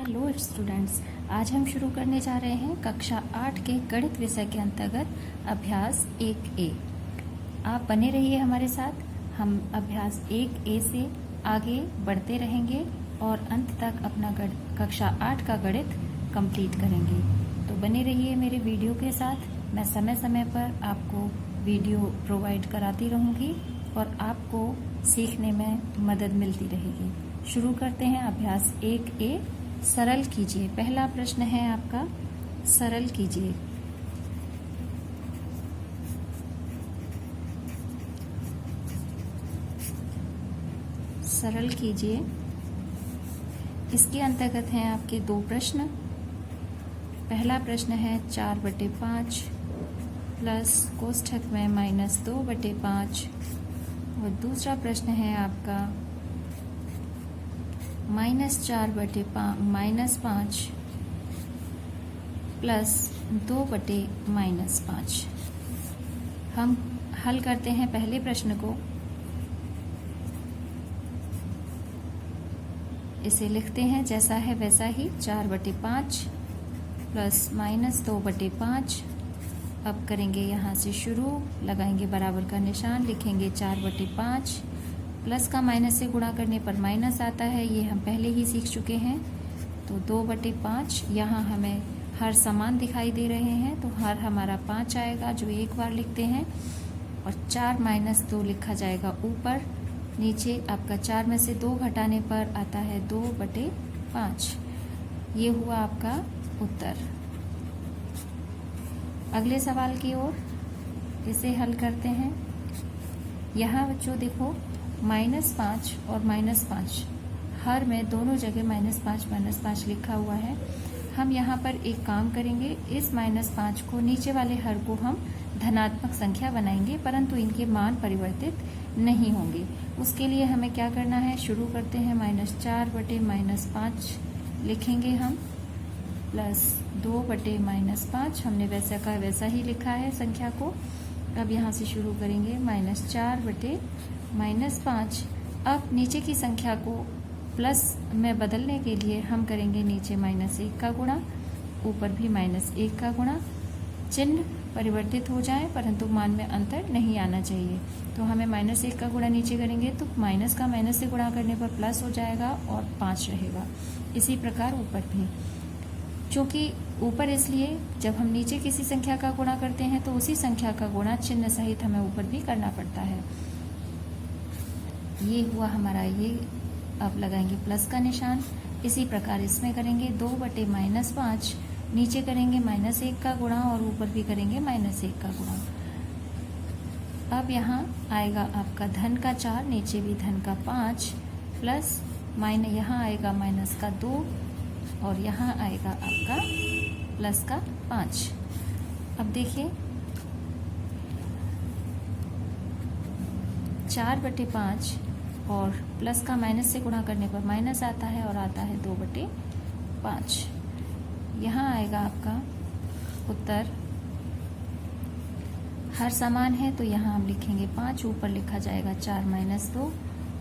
Hello students, आज हम शुरू करने जा रहे हैं कक्षा 8 के गणित विषय के अंतर्गत अभ्यास 1A। आप बने रहिए हमारे साथ। हम अभ्यास 1A से आगे बढ़ते रहेंगे और अंत तक अपना कक्षा 8 का गणित कंप्लीट करेंगे। तो बने रहिए मेरे वीडियो के साथ। मैं समय समय पर आपको वीडियो प्रोवाइड कराती रहूँगी और आपको सीखने में मदद मिलती रहेगी। शुरू करते हैं अभ्यास 1A। सरल कीजिए। पहला प्रश्न है आपका, सरल कीजिए। सरल कीजिए। इसके अंतर्गत हैं आपके दो प्रश्न। पहला प्रश्न है 4/5 प्लस कोष्ठक में -2/5 और दूसरा प्रश्न है आपका -5 प्लस 2/-5। हम हल करते हैं पहले प्रश्न को। इसे लिखते हैं जैसा है वैसा ही, 4/5 प्लस -2/5। अब करेंगे यहाँ से शुरू, लगाएंगे बराबर का निशान, लिखेंगे 4/5 प्लस का माइनस से गुणा करने पर माइनस आता है, ये हम पहले ही सीख चुके हैं। तो 2/5, यहाँ हमें हर समान दिखाई दे रहे हैं तो हर हमारा 5 आएगा जो एक बार लिखते हैं, और 4 - 2 लिखा जाएगा ऊपर। नीचे आपका 4 में से 2 घटाने पर आता है 2/5। ये हुआ आपका उत्तर। अगले सवाल की ओर, इसे हल करते हैं। यहाँ बच्चों देखो, -5 और -5, हर में दोनों जगह -5 लिखा हुआ है। हम यहाँ पर एक काम करेंगे, इस -5 को, नीचे वाले हर को हम धनात्मक संख्या बनाएंगे, परंतु इनके मान परिवर्तित नहीं होंगे। उसके लिए हमें क्या करना है, शुरू करते हैं। -4/-5 लिखेंगे हम, प्लस 2/-5, हमने वैसा का वैसा ही लिखा है संख्या को। अब यहाँ से शुरू करेंगे, -4/-5। अब नीचे की संख्या को प्लस में बदलने के लिए हम करेंगे नीचे -1 का गुणा, ऊपर भी -1 का गुणा। चिन्ह परिवर्तित हो जाए परंतु मान में अंतर नहीं आना चाहिए। तो हमें -1 का गुणा नीचे करेंगे तो माइनस का माइनस से गुणा करने पर प्लस हो जाएगा और 5 रहेगा। इसी प्रकार ऊपर भी, क्योंकि ऊपर इसलिए जब हम नीचे किसी संख्या का गुणा करते हैं तो उसी संख्या का गुणा चिन्ह सहित हमें ऊपर भी करना पड़ता है। ये हुआ हमारा ये। अब लगाएंगे प्लस का निशान। इसी प्रकार इसमें करेंगे 2/-5, नीचे करेंगे -1 का गुणा और ऊपर भी करेंगे -1 का गुणा। अब यहाँ आएगा आपका धन का 4, नीचे भी धन का 5, प्लस यहाँ आएगा माइनस का 2 और यहाँ आएगा आपका प्लस का 5। अब देखिए, 4/5 और प्लस का माइनस से गुणा करने पर माइनस आता है और आता है 2/5। यहाँ आएगा आपका उत्तर। हर समान है तो यहाँ हम लिखेंगे 5, ऊपर लिखा जाएगा 4 - 2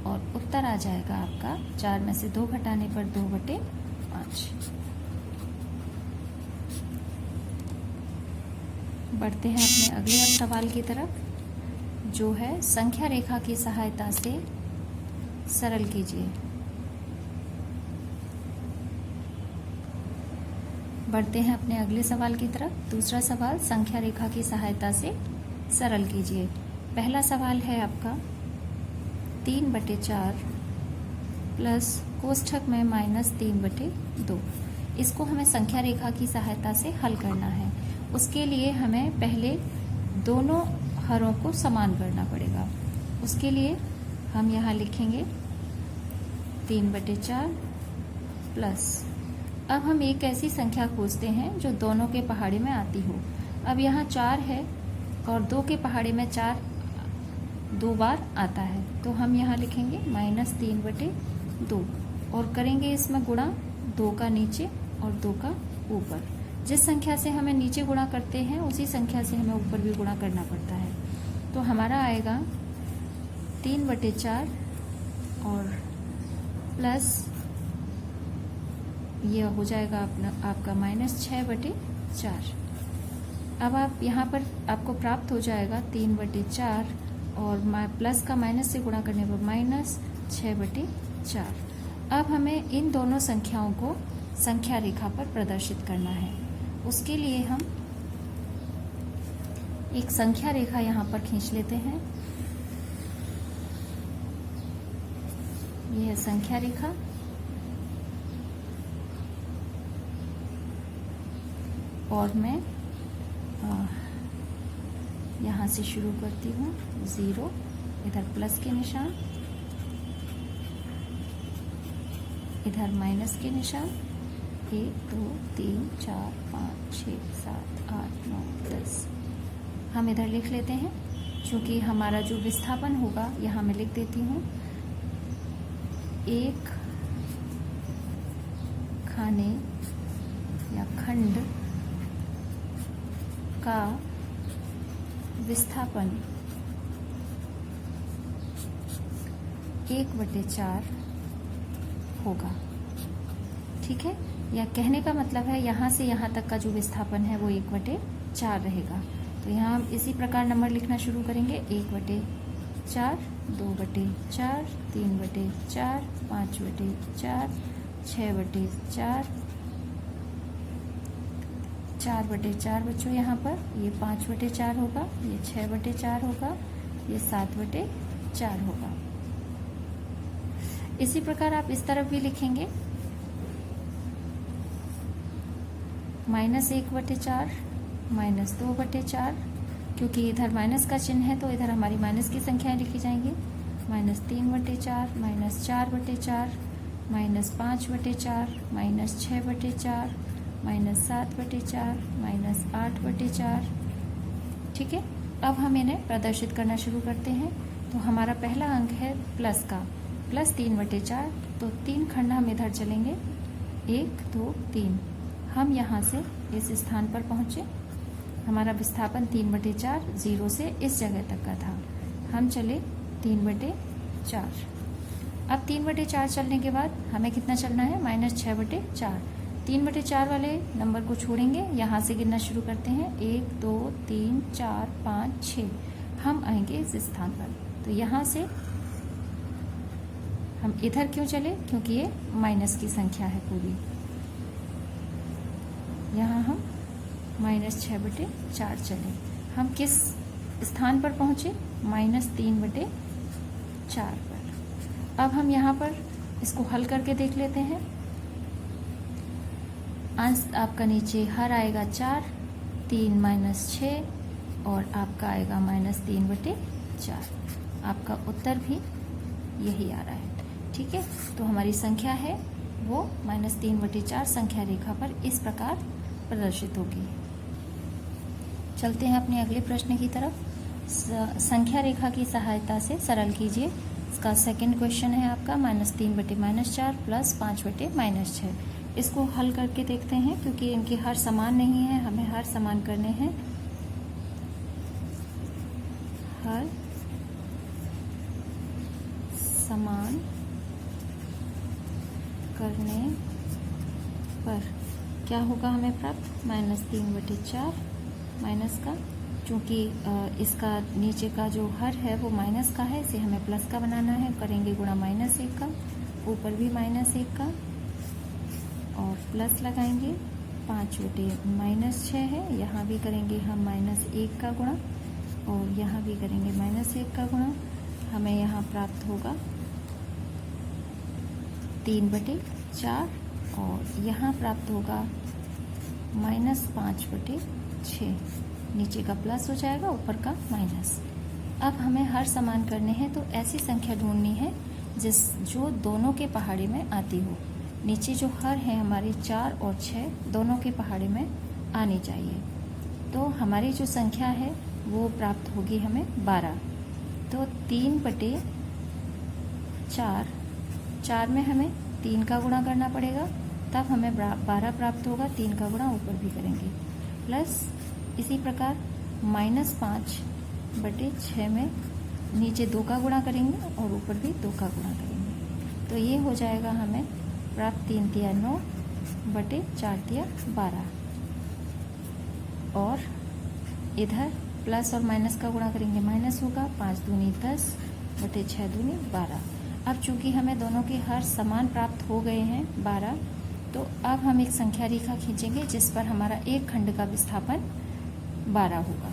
और उत्तर आ जाएगा आपका 4 में से 2 घटाने पर 2/5। बढ़ते हैं अपने अगले सवाल की तरफ, जो है संख्या रेखा की सहायता से सरल कीजिए। बढ़ते हैं अपने अगले सवाल की तरफ। दूसरा सवाल, संख्या रेखा की सहायता से सरल कीजिए। पहला सवाल है आपका 3/4 प्लस कोष्ठक में -3/2। इसको हमें संख्या रेखा की सहायता से हल करना है। उसके लिए हमें पहले दोनों हरों को समान करना पड़ेगा। उसके लिए हम यहाँ लिखेंगे 3/4 प्लस, अब हम एक ऐसी संख्या खोजते हैं जो दोनों के पहाड़े में आती हो। अब यहाँ 4 है और 2 के पहाड़े में 4 2 बार आता है, तो हम यहाँ लिखेंगे -3/2 और करेंगे इसमें गुणा 2 का नीचे और 2 का ऊपर। जिस संख्या से हमें नीचे गुणा करते हैं उसी संख्या से हमें ऊपर भी गुणा करना पड़ता है। तो हमारा आएगा 3/4 और प्लस ये हो जाएगा आपका -6/4। अब आप यहाँ पर आपको प्राप्त हो जाएगा 3/4 और प्लस का माइनस से गुणा करने पर -6/4। अब हमें इन दोनों संख्याओं को संख्या रेखा पर प्रदर्शित करना है। उसके लिए हम एक संख्या रेखा यहाँ पर खींच लेते हैं। यह है संख्या रेखा। और मैं यहाँ से शुरू करती हूँ 0, इधर प्लस के निशान, इधर माइनस के निशान, 1 2 3 4 5 6 7 8 9 10। हम इधर लिख लेते हैं। क्योंकि हमारा जो विस्थापन होगा यहाँ मैं लिख देती हूँ, एक खाने या खंड का विस्थापन 1/4 होगा। ठीक है, या कहने का मतलब है यहाँ से यहाँ तक का जो विस्थापन है वो 1/4 रहेगा। तो यहाँ हम इसी प्रकार नंबर लिखना शुरू करेंगे। 1/4, 2/4, 3/4, 5/4, 6/4, 4/4 बच्चों यहाँ पर, ये 5/4 होगा, ये 6/4 होगा, ये 7/4 होगा। इसी प्रकार आप इस तरफ भी लिखेंगे -1/4, -2/4, क्योंकि इधर माइनस का चिन्ह है तो इधर हमारी माइनस की संख्याएं लिखी जाएंगी। -3/4, -4/4, -5/4, -6/4, -7/4, -8/4। ठीक है, अब हम इन्हें प्रदर्शित करना शुरू करते हैं। तो हमारा पहला अंक है प्लस का, +3/4। तो 3 खंड हम इधर चलेंगे, 1 2 3। हम यहाँ से इस स्थान पर पहुँचे। हमारा विस्थापन 3/4 0 से इस जगह तक का था। हम चले 3/4। अब 3/4 चलने के बाद हमें कितना चलना है, -6/4। 3/4 वाले नंबर को छोड़ेंगे, यहाँ से गिनना शुरू करते हैं। 1 2 3 4 5 6। हम आएंगे इस स्थान पर। तो यहाँ से हम इधर क्यों चले, क्योंकि ये माइनस की संख्या है पूरी। यहाँ हम -6/4 चले। हम किस स्थान पर पहुँचे, -3/4 पर। अब हम यहाँ पर इसको हल करके देख लेते हैं। अंश आपका नीचे हर आएगा 4, 3 - 6 और आपका आएगा -3/4। आपका उत्तर भी यही आ रहा है। ठीक है, तो हमारी संख्या है वो -3/4 संख्या रेखा पर इस प्रकार प्रदर्शित होगी। चलते हैं अपने अगले प्रश्न की तरफ। संख्या रेखा की सहायता से सरल कीजिए। इसका सेकंड क्वेश्चन है आपका -3/-4 + 5/-6। इसको हल करके देखते हैं, क्योंकि इनके हर समान नहीं है, हमें हर समान करने हैं। हर समान करने पर क्या होगा हमें प्राप्त, -3/4 माइनस का, चूँकि इसका नीचे का जो हर है वो माइनस का है, इसे हमें प्लस का बनाना है। करेंगे गुणा -1 का, ऊपर भी -1 का और प्लस लगाएंगे। 5/-6 है, यहाँ भी करेंगे हम -1 का गुणा और यहाँ भी करेंगे -1 का गुणा। हमें यहाँ प्राप्त होगा 3/4 और यहाँ प्राप्त होगा -5/6। नीचे का प्लस हो जाएगा, ऊपर का माइनस। अब हमें हर समान करने हैं, तो ऐसी संख्या ढूंढनी है जो दोनों के पहाड़े में आती हो। नीचे जो हर है हमारे 4 और 6 दोनों के पहाड़े में आनी चाहिए। तो हमारी जो संख्या है वो प्राप्त होगी हमें 12। तो 3/4, 4 में हमें 3 का गुणा करना पड़ेगा, तब हमें 12 प्राप्त होगा। 3 का गुणा ऊपर भी करेंगे, प्लस इसी प्रकार -5/6 में नीचे 2 का गुणा करेंगे और ऊपर भी 2 का गुणा करेंगे। तो ये हो जाएगा हमें प्राप्त 3 × 9 बटे 4 दिया 12, और इधर प्लस और माइनस का गुणा करेंगे माइनस होगा, 5 दूनी 10 बटे 6 दूनी 12। अब चूंकि हमें दोनों के हर समान प्राप्त हो गए हैं 12, तो अब हम एक संख्या रेखा खींचेंगे जिस पर हमारा एक खंड का विस्थापन 12 होगा।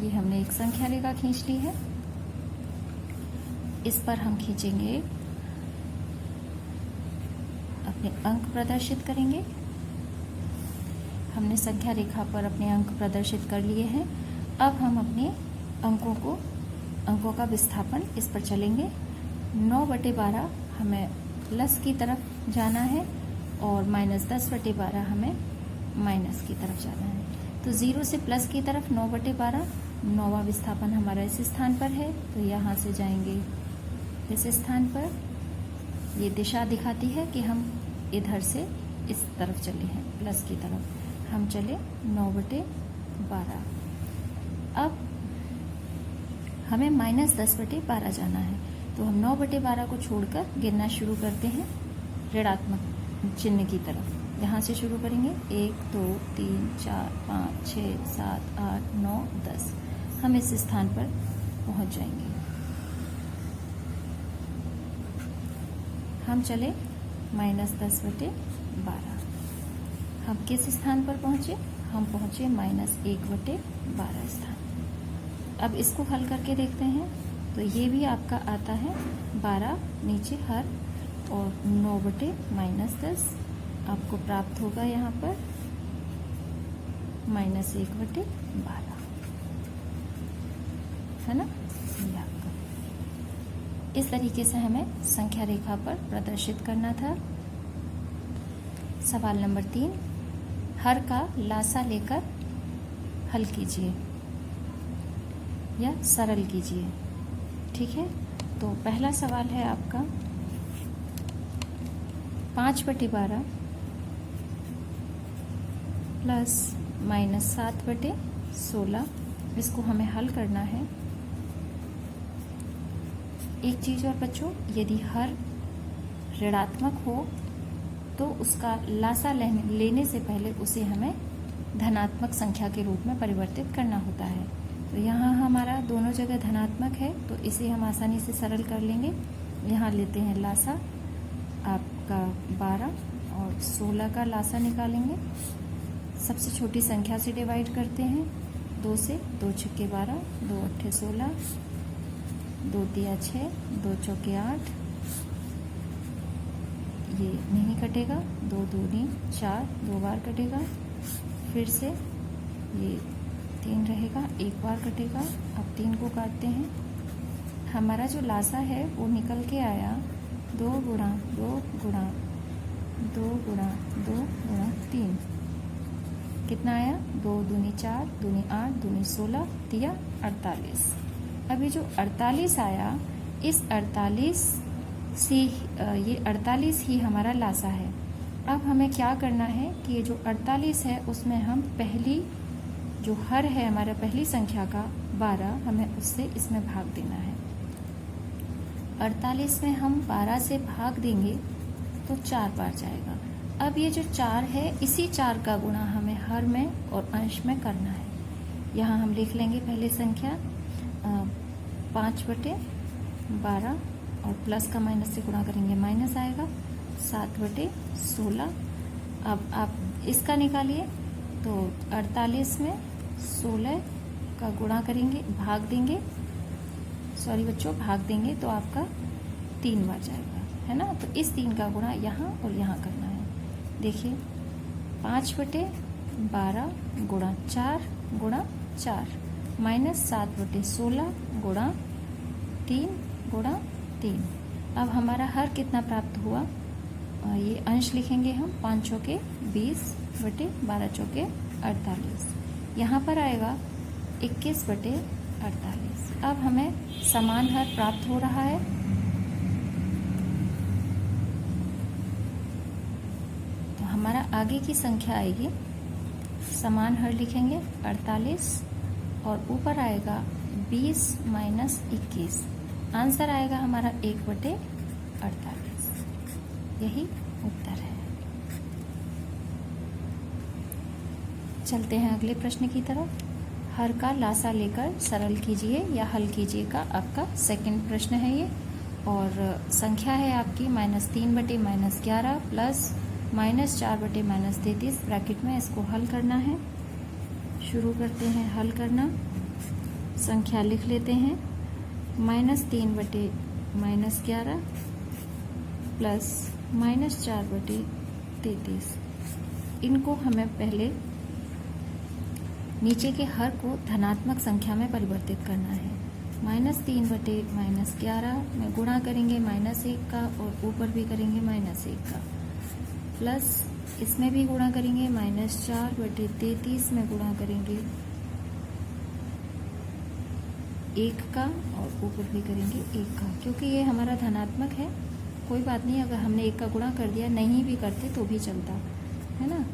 ये हमने एक संख्या रेखा खींच ली है। इस पर हम खींचेंगे, अपने अंक प्रदर्शित करेंगे। हमने संख्या रेखा पर अपने अंक प्रदर्शित कर लिए हैं। अब हम अपने अंकों का विस्थापन इस पर चलेंगे। 9 बटे 12 हमें प्लस की तरफ जाना है और -10 बटे 12 हमें माइनस की तरफ जाना है। तो 0 से प्लस की तरफ 9 बटे 12, 9वां विस्थापन हमारा इस स्थान पर है, तो यहाँ से जाएंगे इस स्थान पर। ये दिशा दिखाती है कि हम इधर से इस तरफ चले हैं, प्लस की तरफ हम चले 9 बटे 12। अब हमें -10 बटे 12 जाना है, तो हम 9 बटे 12 को छोड़कर गिनना शुरू करते हैं ऋणात्मक चिन्ह की तरफ। यहाँ से शुरू करेंगे 1 2 3 4 5 6 7 8 9 10। हम इस स्थान पर पहुँच जाएंगे। हम चले -10 बटे 12। हम किस स्थान पर पहुँचे? हम पहुँचे -1 बटे 12 स्थान। अब इसको हल करके देखते हैं, तो ये भी आपका आता है 12 नीचे हर, और 9 बटे -10 आपको प्राप्त होगा यहाँ पर -1 बटे 12, है ना। ये आपका इस तरीके से हमें संख्या रेखा पर प्रदर्शित करना था। सवाल नंबर 3, हर का लासा लेकर हल कीजिए या सरल कीजिए। ठीक है, तो पहला सवाल है आपका 5 बटे 12 प्लस -7 बटे 16। इसको हमें हल करना है। एक चीज और बच्चों, यदि हर ऋणात्मक हो तो उसका लासा लेने से पहले उसे हमें धनात्मक संख्या के रूप में परिवर्तित करना होता है। तो यहाँ हमारा दोनों जगह धनात्मक है, तो इसे हम आसानी से सरल कर लेंगे। यहाँ लेते हैं लासा आपका 12 और 16 का लासा निकालेंगे। सबसे छोटी संख्या से डिवाइड करते हैं 2 से, 2 छक्के 12, 2 अट्ठे 16, 2 तिया 6, 2 चौके 8, ये नहीं कटेगा, 2 दूनी 4, 2 बार कटेगा, फिर से ये 3 रहेगा, 1 बार कटेगा। अब 3 को काटते हैं। हमारा जो लासा है वो निकल के आया 2 गुणा 2 गुणा 2 गुणा 2 गुणा 3। कितना आया? 2 दूनी 4, दूनी 8, दूनी 16, तिया 48। अब ये जो 48 आया, इस 48 से ये 48 ही हमारा लासा है। अब हमें क्या करना है कि ये जो 48 है उसमें हम पहली जो हर है हमारा पहली संख्या का 12, हमें उससे इसमें भाग देना है। 48 में हम 12 से भाग देंगे तो 4 बार जाएगा। अब ये जो 4 है, इसी 4 का गुणा हमें हर में और अंश में करना है। यहाँ हम लिख लेंगे पहले संख्या 5 बटे 12 और प्लस का माइनस से गुणा करेंगे माइनस आएगा 7 बटे 16। अब आप इसका निकालिए, तो 48 में 16 का गुणा करेंगे, भाग देंगे, सॉरी बच्चों भाग देंगे तो आपका 3 बार जाएगा, है ना। तो इस 3 का गुणा यहाँ और यहाँ करना है। देखिए 5 बटे 12 गुणा 4 गुणा 4 माइनस 7 बटे 16 गुणा 3 गुणा 3। अब हमारा हर कितना प्राप्त हुआ, ये अंश लिखेंगे हम 5 चौके 20 बटे 12 चौके 48। यहाँ पर आएगा 21 बटे 48। अब हमें समान हर प्राप्त हो रहा है। तो हमारा आगे की संख्या आएगी, समान हर लिखेंगे 48 और ऊपर आएगा 20 माइनस 21। आंसर आएगा हमारा 1 बटे 48। यही उत्तर है। चलते हैं अगले प्रश्न की तरफ। हर का लासा लेकर सरल कीजिए या हल कीजिए का आपका सेकंड प्रश्न है ये, और संख्या है आपकी -3/-11 प्लस -4/-33 ब्रैकेट में। इसको हल करना है। शुरू करते हैं हल करना। संख्या लिख लेते हैं -3/-11 प्लस -4/33। इनको हमें पहले नीचे के हर को धनात्मक संख्या में परिवर्तित करना है। -3/-11 में गुणा करेंगे -1 का, और ऊपर भी करेंगे -1 का, प्लस इसमें भी गुणा करेंगे -4/33 में गुणा करेंगे 1 का, और ऊपर भी करेंगे 1 का। क्योंकि ये हमारा धनात्मक है, कोई बात नहीं, अगर हमने 1 का गुणा कर दिया, नहीं भी करते तो भी चलता है ना।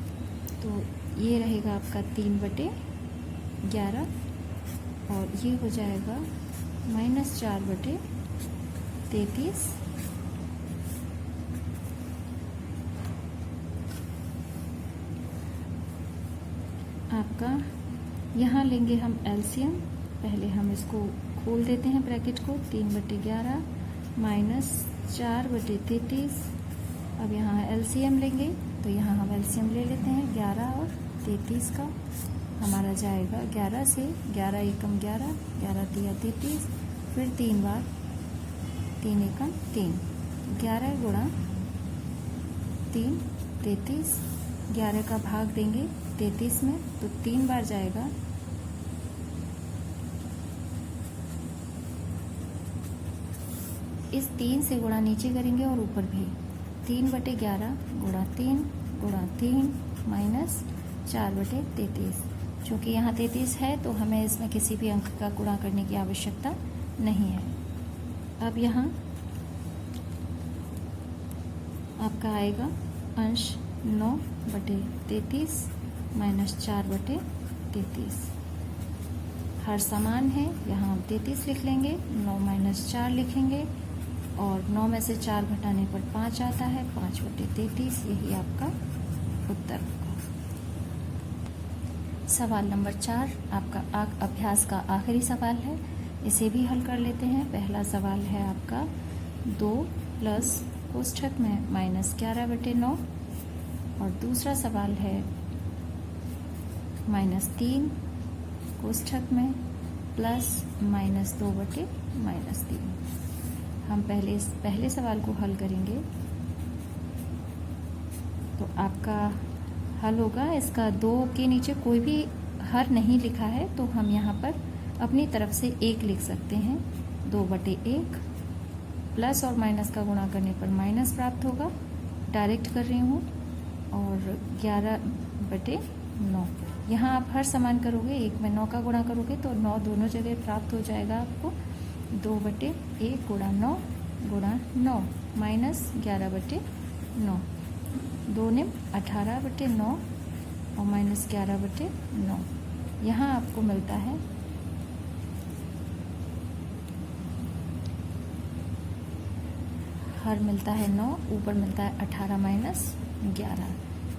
तो ये रहेगा आपका 3/11, और ये हो जाएगा -4/33। आपका यहाँ लेंगे हम एलसीएम। पहले हम इसको खोल देते हैं ब्रैकेट को, 3/11 -4/33। अब यहाँ एलसीएम लेंगे, तो यहाँ हम एलसीएम ले लेते हैं 11 और 33 का। हमारा जाएगा 11 से 11 एकम 11, 11 तिया 33, फिर 3 बार 3 एकम 3, 11 गुणा 3 33। 11 का भाग देंगे 33 में, तो 3 बार जाएगा। इस 3 से गुणा नीचे करेंगे और ऊपर भी 3/11 गुणा 3 गुणा 3 -4/33। चूँकि यहाँ 33 है तो हमें इसमें किसी भी अंक का गुणा करने की आवश्यकता नहीं है। अब यहाँ आपका आएगा अंश 9/33 -4/33। हर समान है, यहाँ हम 33 लिख लेंगे, 9 - 4 लिखेंगे, और 9 में से 4 घटाने पर 5 आता है, 5/33। यही आपका उत्तर होगा। सवाल नंबर 4 आपका अभ्यास का आखिरी सवाल है। इसे भी हल कर लेते हैं। पहला सवाल है आपका 2 प्लस कोष्ठक में -11/9, और दूसरा सवाल है -3 कोष्ठक में प्लस -2/-3। हम पहले सवाल को हल करेंगे, तो आपका हल होगा इसका 2 के नीचे कोई भी हर नहीं लिखा है, तो हम यहाँ पर अपनी तरफ से 1 लिख सकते हैं। 2/1 प्लस और माइनस का गुणा करने पर माइनस प्राप्त होगा, डायरेक्ट कर रही हूँ, और 11/9। यहाँ आप हर समान करोगे, 1 में 9 का गुणा करोगे तो 9 दोनों जगह प्राप्त हो जाएगा आपको। 2/1 गुणा 9 गुणा 9 माइनस 11/9, 2 ने 18/9 और माइनस 11/9। यहाँ आपको मिलता है हर मिलता है 9, ऊपर मिलता है 18 माइनस 11,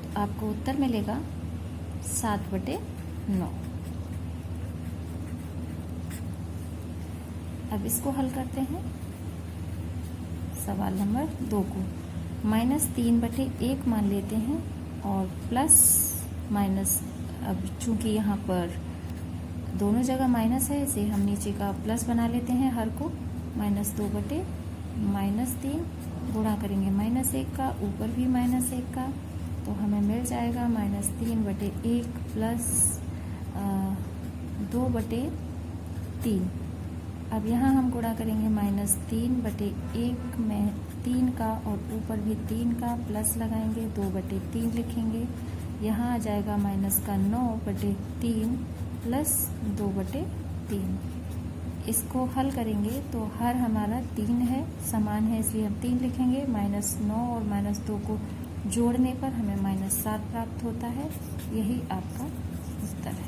तो आपको उत्तर मिलेगा 7/9। अब इसको हल करते हैं। सवाल नंबर 2 को -3/1 मान लेते हैं, और प्लस माइनस, अब चूंकि यहाँ पर दोनों जगह माइनस है, इसे हम नीचे का प्लस बना लेते हैं हर को। -2/-3 गुणा करेंगे -1 का, ऊपर भी -1 का, तो हमें मिल जाएगा -3/1 प्लस 2/3। अब यहाँ हम गुणा करेंगे -3/1 में 3 का, और ऊपर भी 3 का, प्लस लगाएंगे 2/3 लिखेंगे। यहाँ आ जाएगा माइनस का 9/3 प्लस 2/3। इसको हल करेंगे तो हर हमारा 3 है, समान है, इसलिए हम 3 लिखेंगे। -9 और -2 को जोड़ने पर हमें -7 प्राप्त होता है। यही आपका उत्तर है।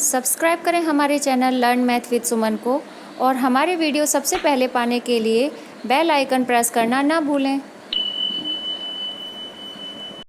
सब्सक्राइब करें हमारे चैनल लर्न मैथ विद सुमन को, और हमारे वीडियो सबसे पहले पाने के लिए बेल आइकन प्रेस करना ना भूलें।